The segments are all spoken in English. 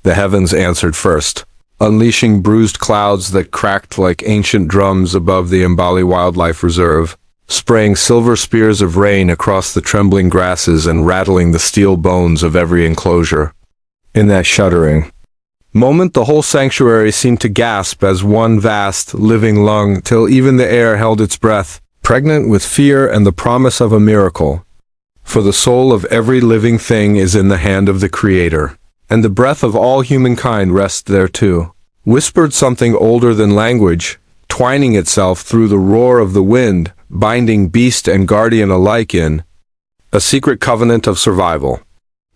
The heavens answered first, unleashing bruised clouds that cracked like ancient drums above the Embali Wildlife Reserve, spraying silver spears of rain across the trembling grasses and rattling the steel bones of every enclosure. In that shuddering moment, the whole sanctuary seemed to gasp as one vast, living lung, till even the air held its breath, pregnant with fear and the promise of a miracle. For the soul of every living thing is in the hand of the Creator, and the breath of all humankind rests there too. Whispered something older than language, twining itself through the roar of the wind, binding beast and guardian alike in a secret covenant of survival.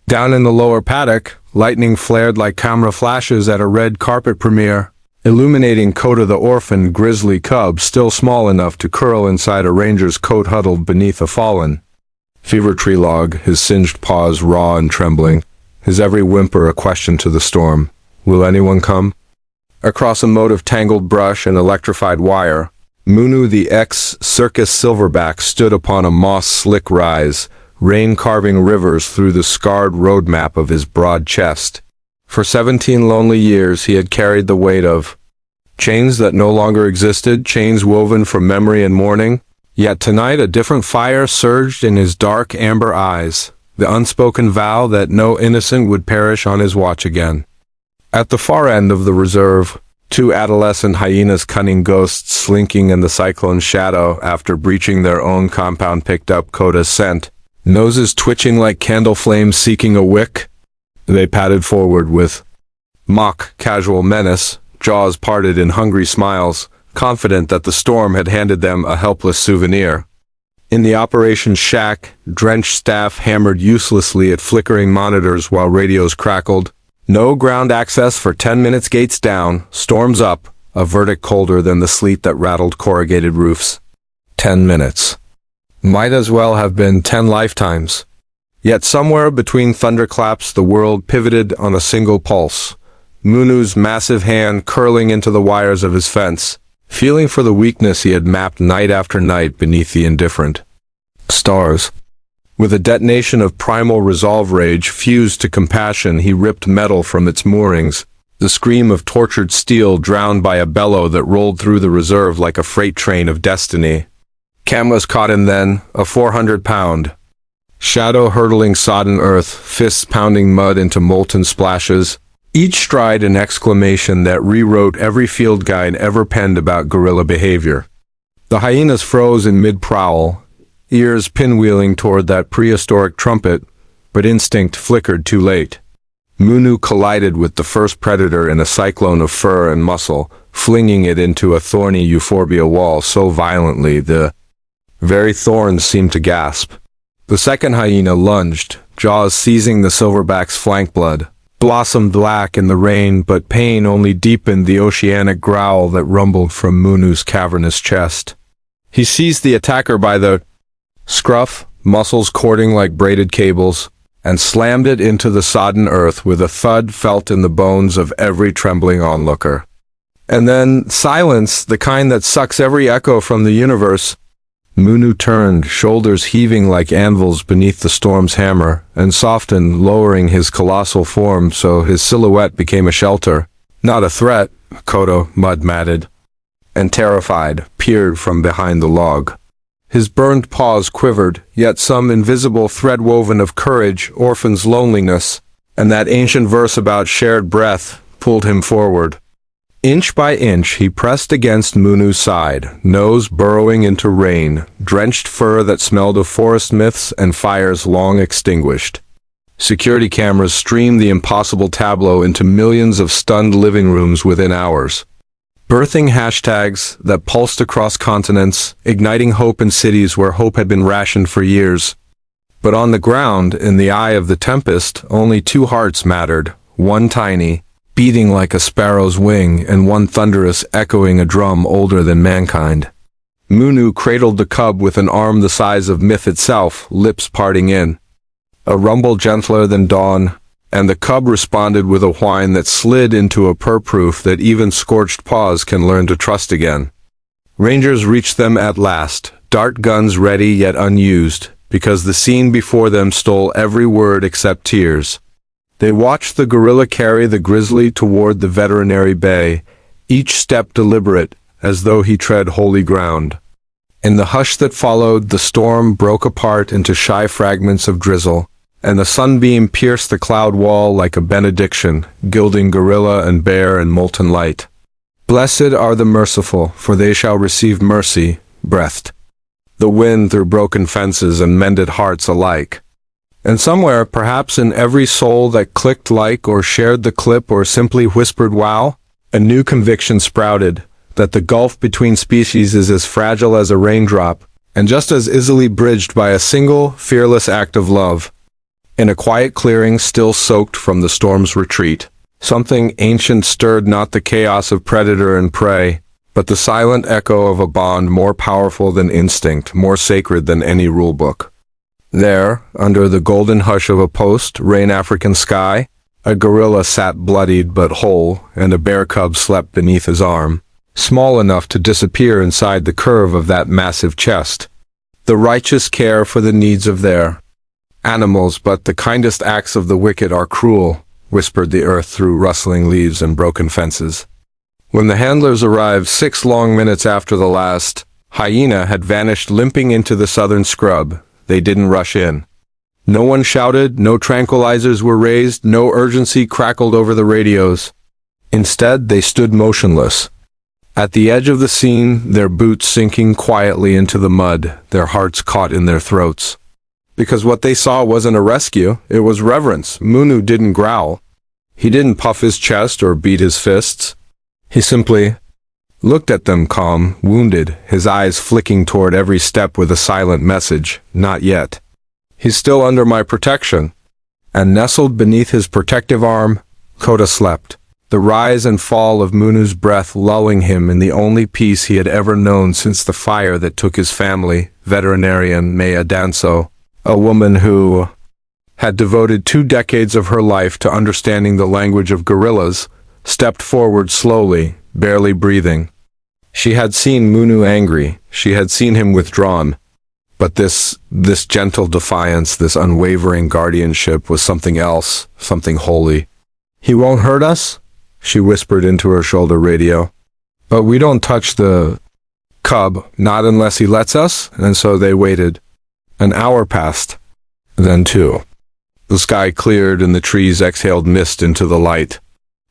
Down in the lower paddock, lightning flared like camera flashes at a red carpet premiere, illuminating Coda the orphaned grizzly cub still small enough to curl inside a ranger's coat huddled beneath a fallen fever tree log, his singed paws raw and trembling, his every whimper a question to the storm. Will anyone come? Across a moat of tangled brush and electrified wire, Munu the ex-circus silverback stood upon a moss-slick rise, rain carving rivers through the scarred roadmap of his broad chest. For 17 lonely years he had carried the weight of chains that no longer existed, chains woven from memory and mourning. Yet tonight a different fire surged in his dark amber eyes, the unspoken vow that no innocent would perish on his watch again. At the far end of the reserve, 2 adolescent hyenas, cunning ghosts slinking in the cyclone's shadow after breaching their own compound, picked up Coda's scent, noses twitching like candle flames seeking a wick. They padded forward with mock casual menace, jaws parted in hungry smiles, confident that the storm had handed them a helpless souvenir. In the operations shack, drenched staff hammered uselessly at flickering monitors while radios crackled. No ground access for 10 minutes, gates down, storms up, a verdict colder than the sleet that rattled corrugated roofs. 10 minutes. Might as well have been 10 lifetimes. Yet somewhere between thunderclaps the world pivoted on a single pulse, Munu's massive hand curling into the wires of his fence, feeling for the weakness he had mapped night after night beneath the indifferent stars. With a detonation of primal resolve rage fused to compassion, he ripped metal from its moorings, the scream of tortured steel drowned by a bellow that rolled through the reserve like a freight train of destiny. Cameras caught him then, a 400-pound shadow hurtling sodden earth, fists pounding mud into molten splashes, each stride an exclamation that rewrote every field guide ever penned about guerrilla behavior. The hyenas froze in mid-prowl, ears pinwheeling toward that prehistoric trumpet, but instinct flickered too late. Munu collided with the first predator in a cyclone of fur and muscle, flinging it into a thorny euphorbia wall so violently the very thorns seemed to gasp. The second hyena lunged, jaws seizing the silverback's flank. Blood blossomed black in the rain, but pain only deepened the oceanic growl that rumbled from Munu's cavernous chest. He seized the attacker by the scruff, muscles cording like braided cables, and slammed it into the sodden earth with a thud felt in the bones of every trembling onlooker. And then silence, the kind that sucks every echo from the universe. Munu turned, shoulders heaving like anvils beneath the storm's hammer, and softened, lowering his colossal form so his silhouette became a shelter. Not a threat, Kodo, mud-matted and terrified, peered from behind the log. His burned paws quivered, yet some invisible thread woven of courage, orphan's loneliness, and that ancient verse about shared breath, pulled him forward. Inch by inch he pressed against Munu's side, nose burrowing into rain, drenched fur that smelled of forest myths and fires long extinguished. Security cameras streamed the impossible tableau into millions of stunned living rooms within hours. Birthing hashtags that pulsed across continents, igniting hope in cities where hope had been rationed for years. But on the ground, in the eye of the tempest, only 2 hearts mattered, one tiny, beating like a sparrow's wing, and one thunderous, echoing a drum older than mankind. Munu cradled the cub with an arm the size of myth itself, lips parting in a rumble gentler than dawn, and the cub responded with a whine that slid into a purr proof that even scorched paws can learn to trust again. Rangers reached them at last, dart guns ready yet unused, because the scene before them stole every word except tears. They watched the gorilla carry the grizzly toward the veterinary bay, each step deliberate, as though he tread holy ground. In the hush that followed, the storm broke apart into shy fragments of drizzle, and the sunbeam pierced the cloud wall like a benediction, gilding gorilla and bear in molten light. Blessed are the merciful, for they shall receive mercy, breathed the wind through broken fences and mended hearts alike. And somewhere, perhaps in every soul that clicked like or shared the clip or simply whispered wow, a new conviction sprouted, that the gulf between species is as fragile as a raindrop, and just as easily bridged by a single, fearless act of love. In a quiet clearing still soaked from the storm's retreat, something ancient stirred not the chaos of predator and prey, but the silent echo of a bond more powerful than instinct, more sacred than any rulebook. There, under the golden hush of a post-rain African sky, a gorilla sat bloodied but whole, and a bear cub slept beneath his arm, small enough to disappear inside the curve of that massive chest. The righteous care for the needs of their animals, but the kindest acts of the wicked are cruel, whispered the earth through rustling leaves and broken fences. When the handlers arrived 6 long minutes after the last hyena had vanished limping into the southern scrub, they didn't rush in. No one shouted, no tranquilizers were raised, no urgency crackled over the radios. Instead, they stood motionless, at the edge of the scene, their boots sinking quietly into the mud, their hearts caught in their throats. Because what they saw wasn't a rescue, it was reverence. Munu didn't growl. He didn't puff his chest or beat his fists. He simply looked at them calm, wounded, his eyes flicking toward every step with a silent message, not yet. He's still under my protection. And nestled beneath his protective arm, Kota slept, the rise and fall of Munu's breath lulling him in the only peace he had ever known since the fire that took his family, veterinarian Maya Danso, a woman who had devoted 2 decades of her life to understanding the language of gorillas, stepped forward slowly, barely breathing. She had seen Munu angry, she had seen him withdrawn, but this gentle defiance, this unwavering guardianship was something else, something holy. "He won't hurt us?" she whispered into her shoulder radio. "But we don't touch the cub, not unless he lets us," and so they waited. An hour passed, then 2. The sky cleared and the trees exhaled mist into the light.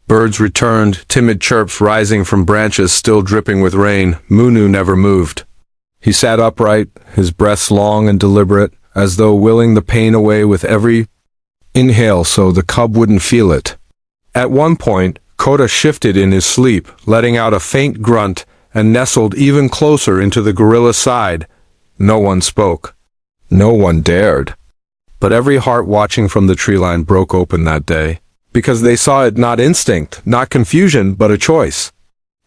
Birds returned, timid chirps rising from branches still dripping with rain. Munu never moved. He sat upright, his breaths long and deliberate, as though willing the pain away with every inhale so the cub wouldn't feel it. At one point, Kota shifted in his sleep, letting out a faint grunt, and nestled even closer into the gorilla's side. No one spoke. No one dared. But every heart watching from the tree line broke open that day, because they saw it not instinct, not confusion, but a choice.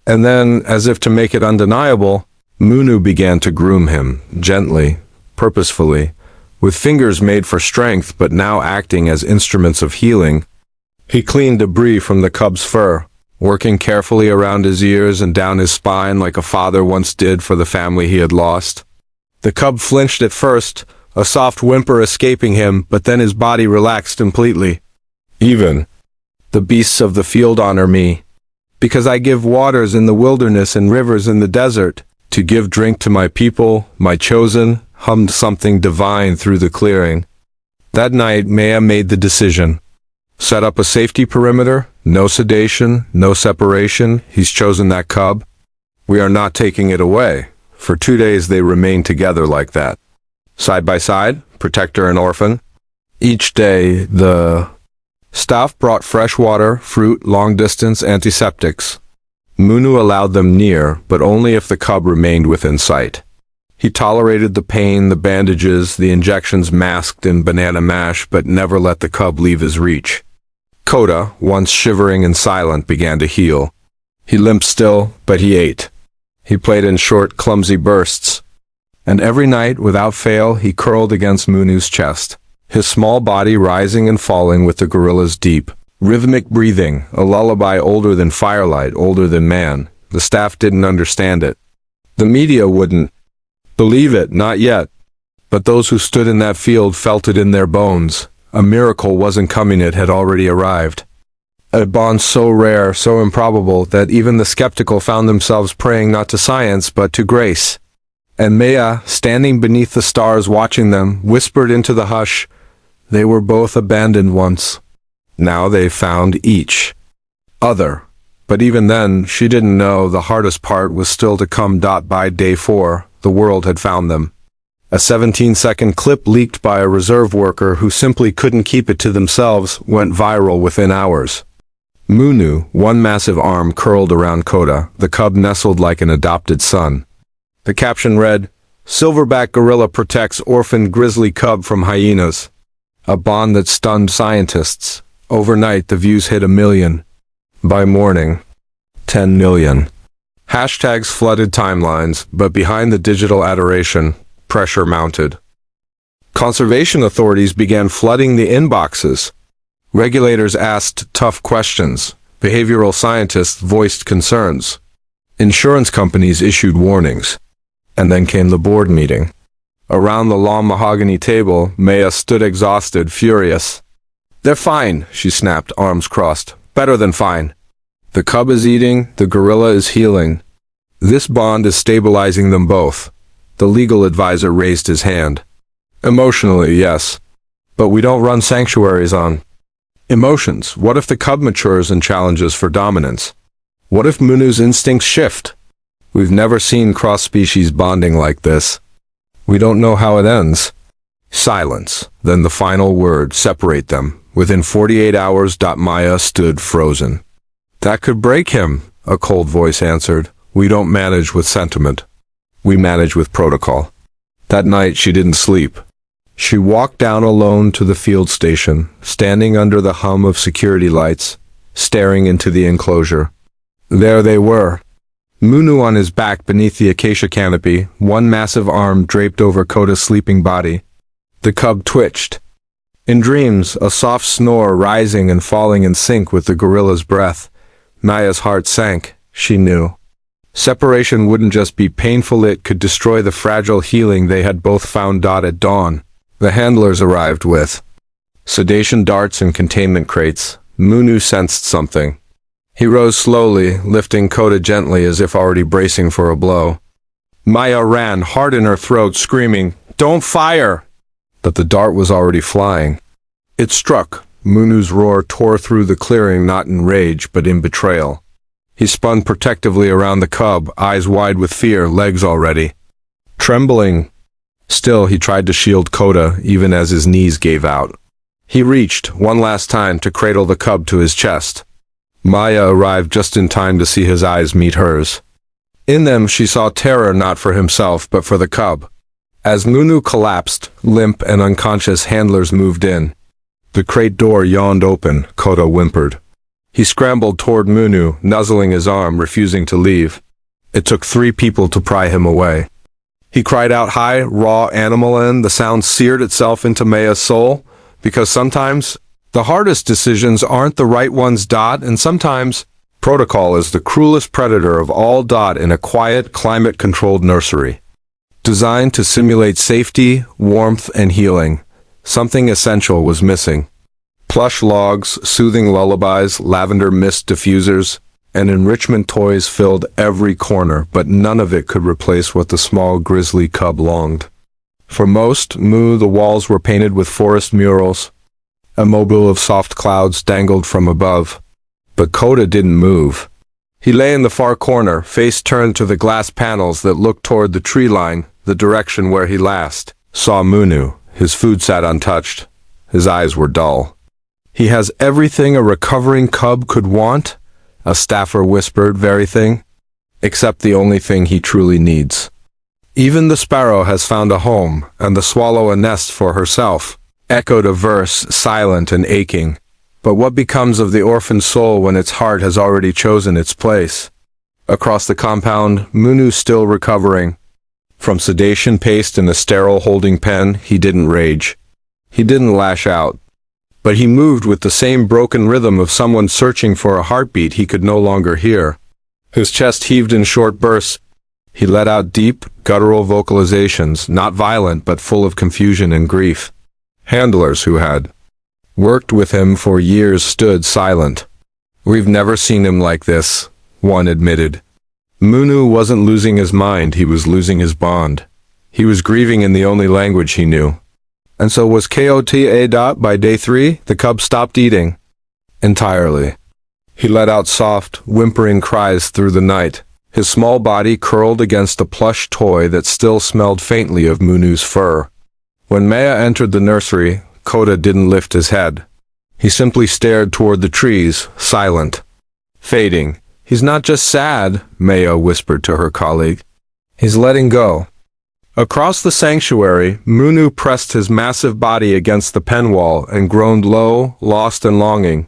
And then, as if to make it undeniable, Munu began to groom him, gently, purposefully, with fingers made for strength but now acting as instruments of healing. He cleaned debris from the cub's fur, working carefully around his ears and down his spine like a father once did for the family he had lost. The cub flinched at first, a soft whimper escaping him, but then his body relaxed completely. "Even the beasts of the field honor me, because I give waters in the wilderness and rivers in the desert, to give drink to my people, my chosen," hummed something divine through the clearing. That night, Maya made the decision. Set up a safety perimeter, no sedation, no separation, he's chosen that cub. We are not taking it away. For 2 days they remained together like that. Side by side, protector and orphan. Each day, the staff brought fresh water, fruit, long-distance antiseptics. Munu allowed them near, but only if the cub remained within sight. He tolerated the pain, the bandages, the injections masked in banana mash, but never let the cub leave his reach. Kota, once shivering and silent, began to heal. He limped still, but he ate. He played in short, clumsy bursts. And every night, without fail, he curled against Munu's chest, his small body rising and falling with the gorilla's deep, rhythmic breathing, a lullaby older than firelight, older than man. The staff didn't understand it. The media wouldn't believe it, not yet. But those who stood in that field felt it in their bones, A miracle wasn't coming, it had already arrived. A bond so rare, so improbable, that even the skeptical found themselves praying not to science but to grace. And Maya, standing beneath the stars watching them, whispered into the hush, "They were both abandoned once. Now they've found each other." But even then, she didn't know the hardest part was still to come. By day 4, the world had found them. A 17-second clip leaked by a reserve worker who simply couldn't keep it to themselves went viral within hours. Munu, one massive arm curled around Kota, the cub nestled like an adopted son. The caption read, "Silverback gorilla protects orphan grizzly cub from hyenas." A bond that stunned scientists. Overnight, the views hit 1 million. By morning, 10 million. Hashtags flooded timelines, but behind the digital adoration, pressure mounted. Conservation authorities began flooding the inboxes. Regulators asked tough questions. Behavioral scientists voiced concerns. Insurance companies issued warnings. And then came the board meeting. Around the long mahogany table, Maya stood exhausted, furious. "They're fine," she snapped, arms crossed. "Better than fine. The cub is eating, the gorilla is healing. This bond is stabilizing them both." The legal advisor raised his hand. "Emotionally, yes. But we don't run sanctuaries on emotions. What if the cub matures and challenges for dominance? What if Munu's instincts shift? We've never seen cross-species bonding like this. We don't know how it ends." Silence. Then the final word, "separate them." Within 48 hours, Maya stood frozen. "That could break him," a cold voice answered. "We don't manage with sentiment. We manage with protocol." That night she didn't sleep. She walked down alone to the field station, standing under the hum of security lights, staring into the enclosure. There they were. Munu on his back beneath the acacia canopy, one massive arm draped over Kota's sleeping body. The cub twitched. In dreams, a soft snore rising and falling in sync with the gorilla's breath. Maya's heart sank. She knew. Separation wouldn't just be painful, it could destroy the fragile healing they had both found. At dawn, the handlers arrived with sedation darts and containment crates. Munu sensed something. He rose slowly, lifting Kota gently as if already bracing for a blow. Maya ran, heart in her throat, screaming, "Don't fire!" But the dart was already flying. It struck. Munu's roar tore through the clearing, not in rage, but in betrayal. He spun protectively around the cub, eyes wide with fear, legs already trembling. Still, he tried to shield Kota, even as his knees gave out. He reached, one last time, to cradle the cub to his chest. Maya arrived just in time to see his eyes meet hers. In them she saw terror, not for himself, but for the cub. As Munu collapsed, limp and unconscious, handlers moved in. The crate door yawned open. Kota whimpered. He scrambled toward Munu, nuzzling his arm, refusing to leave. It took 3 people to pry him away. He cried out high, raw animal, and the sound seared itself into Maya's soul, because sometimes the hardest decisions aren't the right ones. And sometimes protocol is the cruelest predator of all. In a quiet, climate-controlled nursery. Designed to simulate safety, warmth, and healing, something essential was missing. Plush logs, soothing lullabies, lavender mist diffusers, and enrichment toys filled every corner, but none of it could replace what the small grizzly cub longed. For most, the walls were painted with forest murals. A mobile of soft clouds dangled from above. But Kota didn't move. He lay in the far corner, face turned to the glass panels that looked toward the tree line, the direction where he last saw Munu. His food sat untouched. His eyes were dull. "He has everything a recovering cub could want," a staffer whispered, "very thing, except the only thing he truly needs. Even the sparrow has found a home, and the swallow a nest for herself," echoed a verse, silent and aching. But what becomes of the orphaned soul when its heart has already chosen its place? Across the compound, Munu still recovering. From sedation paced in a sterile holding pen, he didn't rage. He didn't lash out. But he moved with the same broken rhythm of someone searching for a heartbeat he could no longer hear. His chest heaved in short bursts. He let out deep, guttural vocalizations, not violent but full of confusion and grief. Handlers who had worked with him for years, stood silent. "We've never seen him like this," one admitted. Munu wasn't losing his mind, he was losing his bond. He was grieving in the only language he knew. And so was Kota. By day 3, the cub stopped eating. Entirely. He let out soft, whimpering cries through the night, his small body curled against a plush toy that still smelled faintly of Munu's fur. When Maya entered the nursery, Kota didn't lift his head. He simply stared toward the trees, silent. Fading. "He's not just sad," Maya whispered to her colleague. "He's letting go." Across the sanctuary, Munu pressed his massive body against the pen wall and groaned low, lost and longing.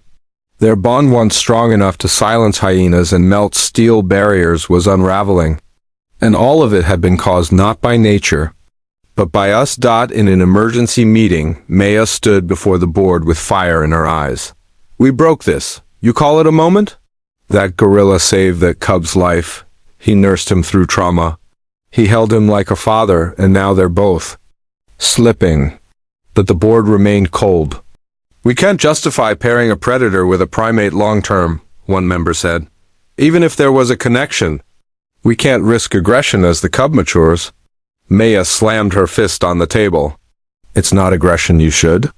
Their bond, once strong enough to silence hyenas and melt steel barriers, was unraveling. And all of it had been caused not by nature, but by us. In an emergency meeting, Maya stood before the board with fire in her eyes. "We broke this. You call it a moment?" That gorilla saved that cub's life. He nursed him through trauma. He held him like a father, and now they're both slipping. But the board remained cold. "We can't justify pairing a predator with a primate long-term," one member said. "Even if there was a connection, we can't risk aggression as the cub matures." Maya slammed her fist on the table. "It's not aggression you should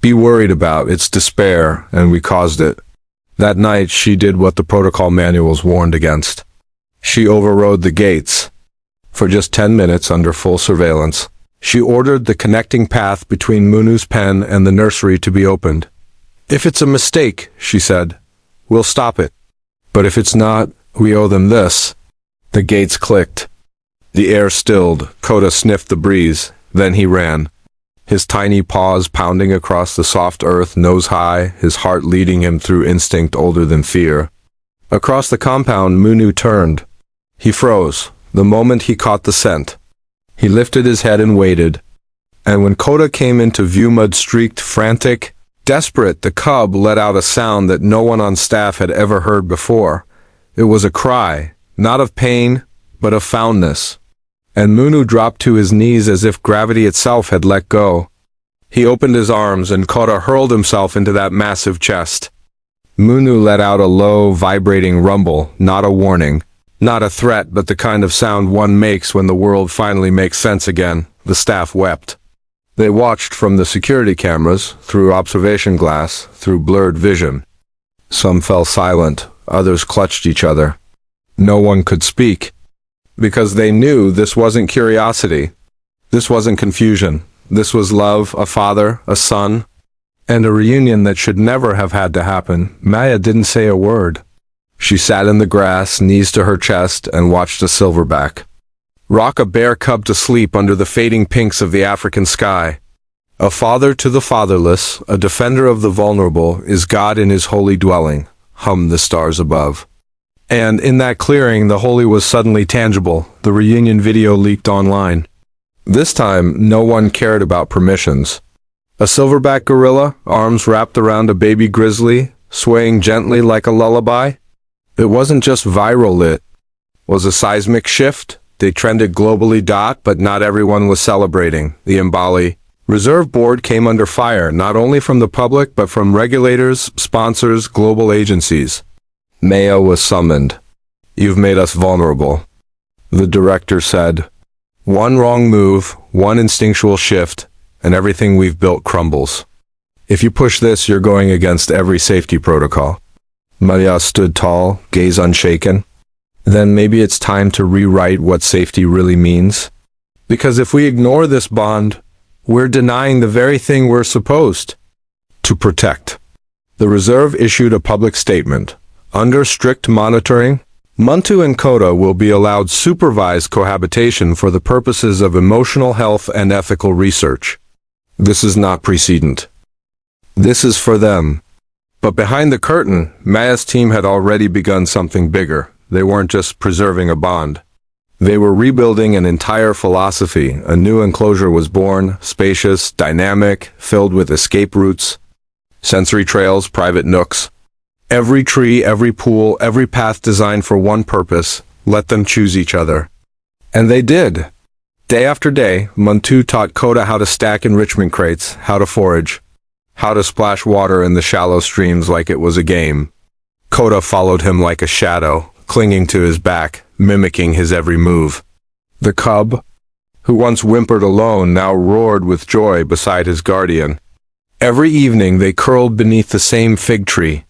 be worried about. It's despair, and we caused it." That night she did what the protocol manuals warned against. She overrode the gates. For just 10 minutes under full surveillance, she ordered the connecting path between Munu's pen and the nursery to be opened. "If it's a mistake," she said, "we'll stop it. But if it's not, we owe them this." The gates clicked. The air stilled. Kota sniffed the breeze. Then he ran, his tiny paws pounding across the soft earth, nose high, his heart leading him through instinct older than fear. Across the compound, Munu turned. He froze, the moment he caught the scent. He lifted his head and waited. And when Kota came into view, mud-streaked, frantic, desperate, the cub let out a sound that no one on staff had ever heard before. It was a cry, not of pain, but of fondness. And Munu dropped to his knees as if gravity itself had let go. He opened his arms and Kota hurled himself into that massive chest. Munu let out a low, vibrating rumble, not a warning, not a threat, but the kind of sound one makes when the world finally makes sense again. The staff wept. They watched from the security cameras, through observation glass, through blurred vision. Some fell silent, others clutched each other. No one could speak, because they knew this wasn't curiosity. This wasn't confusion. This was love, a father, a son, and a reunion that should never have had to happen. Maya didn't say a word. She sat in the grass, knees to her chest, and watched a silverback rock a bear cub to sleep under the fading pinks of the African sky. A father to the fatherless, a defender of the vulnerable, is God in his holy dwelling, hummed the stars above. And in that clearing, the holy was suddenly tangible. The reunion video leaked online. This time, no one cared about permissions. A silverback gorilla, arms wrapped around a baby grizzly, swaying gently like a lullaby. It wasn't just viral, it was a seismic shift. They trended globally, but not everyone was celebrating. The Embali Reserve Board came under fire, not only from the public, but from regulators, sponsors, global agencies. Maya was summoned. "You've made us vulnerable," the director said. "One wrong move, one instinctual shift, and everything we've built crumbles. If you push this, you're going against every safety protocol." Maya stood tall, gaze unshaken. "Then maybe it's time to rewrite what safety really means. Because if we ignore this bond, we're denying the very thing we're supposed to protect." The reserve issued a public statement. Under strict monitoring, Munu and Kota will be allowed supervised cohabitation for the purposes of emotional health and ethical research. This is not precedent. This is for them. But behind the curtain, Maya's team had already begun something bigger. They weren't just preserving a bond. They were rebuilding an entire philosophy. A new enclosure was born, spacious, dynamic, filled with escape routes, sensory trails, private nooks. Every tree, every pool, every path designed for one purpose. Let them choose each other. And they did. Day after day, Munu taught Kota how to stack enrichment crates, how to forage, how to splash water in the shallow streams like it was a game. Kota followed him like a shadow, clinging to his back, mimicking his every move. The cub, who once whimpered alone, now roared with joy beside his guardian. Every evening they curled beneath the same fig tree,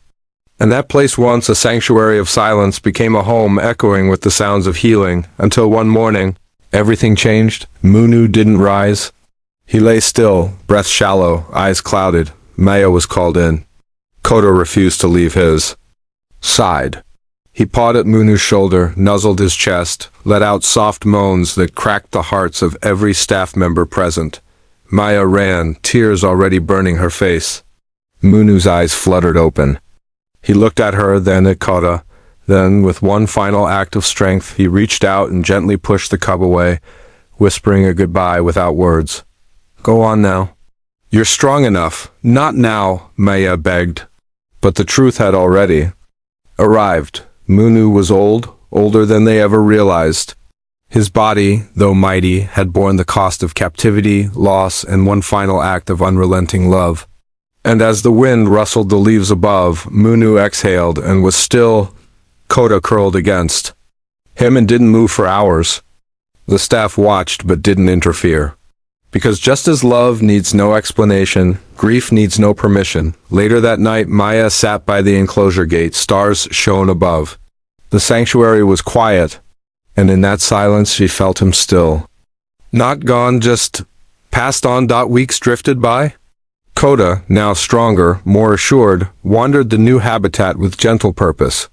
and that place, once a sanctuary of silence, became a home echoing with the sounds of healing, until one morning, everything changed. Munu didn't rise. He lay still, breath shallow, eyes clouded. Maya was called in. Kota refused to leave his side. He pawed at Munu's shoulder, nuzzled his chest, let out soft moans that cracked the hearts of every staff member present. Maya ran, tears already burning her face. Munu's eyes fluttered open. He looked at her, then at Kota. Then, with one final act of strength, he reached out and gently pushed the cub away, whispering a goodbye without words. "Go on now. You're strong enough." "Not now," Maya begged. But the truth had already arrived. Munu was old, older than they ever realized. His body, though mighty, had borne the cost of captivity, loss, and one final act of unrelenting love. And as the wind rustled the leaves above, Munu exhaled and was still. Kota curled against him and didn't move for hours. The staff watched but didn't interfere. Because just as love needs no explanation, grief needs no permission. Later that night, Maya sat by the enclosure gate. Stars shone above. The sanctuary was quiet, and in that silence she felt him still. Not gone, just passed on. Weeks drifted by. Kota, now stronger, more assured, wandered the new habitat with gentle purpose.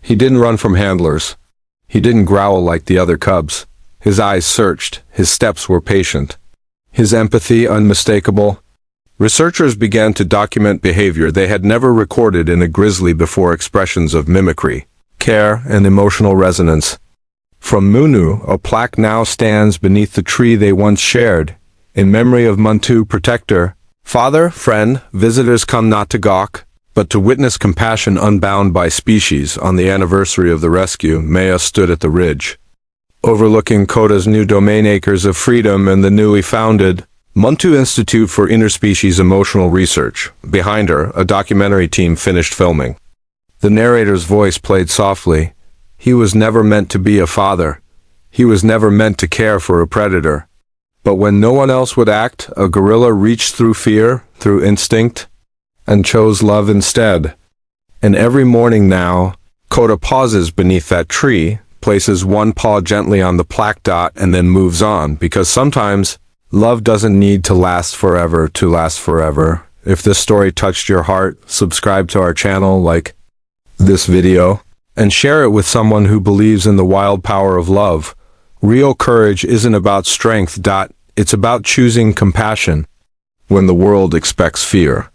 He didn't run from handlers. He didn't growl like the other cubs. His eyes searched, his steps were patient, his empathy unmistakable. Researchers began to document behavior they had never recorded in a grizzly before: expressions of mimicry, care, and emotional resonance. From Munu, a plaque now stands beneath the tree they once shared, in memory of Muntu, protector, father, friend. Visitors come not to gawk, but to witness compassion unbound by species. On the anniversary of the rescue, Maya stood at the ridge, overlooking Kota's new domain, acres of freedom, and the newly founded Muntu Institute for Interspecies Emotional Research. Behind her, a documentary team finished filming. The narrator's voice played softly. He was never meant to be a father. He was never meant to care for a predator. But when no one else would act, a gorilla reached through fear, through instinct, and chose love instead. And every morning now, Kota pauses beneath that tree, places one paw gently on the plaque dot, and then moves on, because sometimes love doesn't need to last forever to last forever. If this story touched your heart, subscribe to our channel, like this video, and share it with someone who believes in the wild power of love. Real courage isn't about strength. It's about choosing compassion when the world expects fear.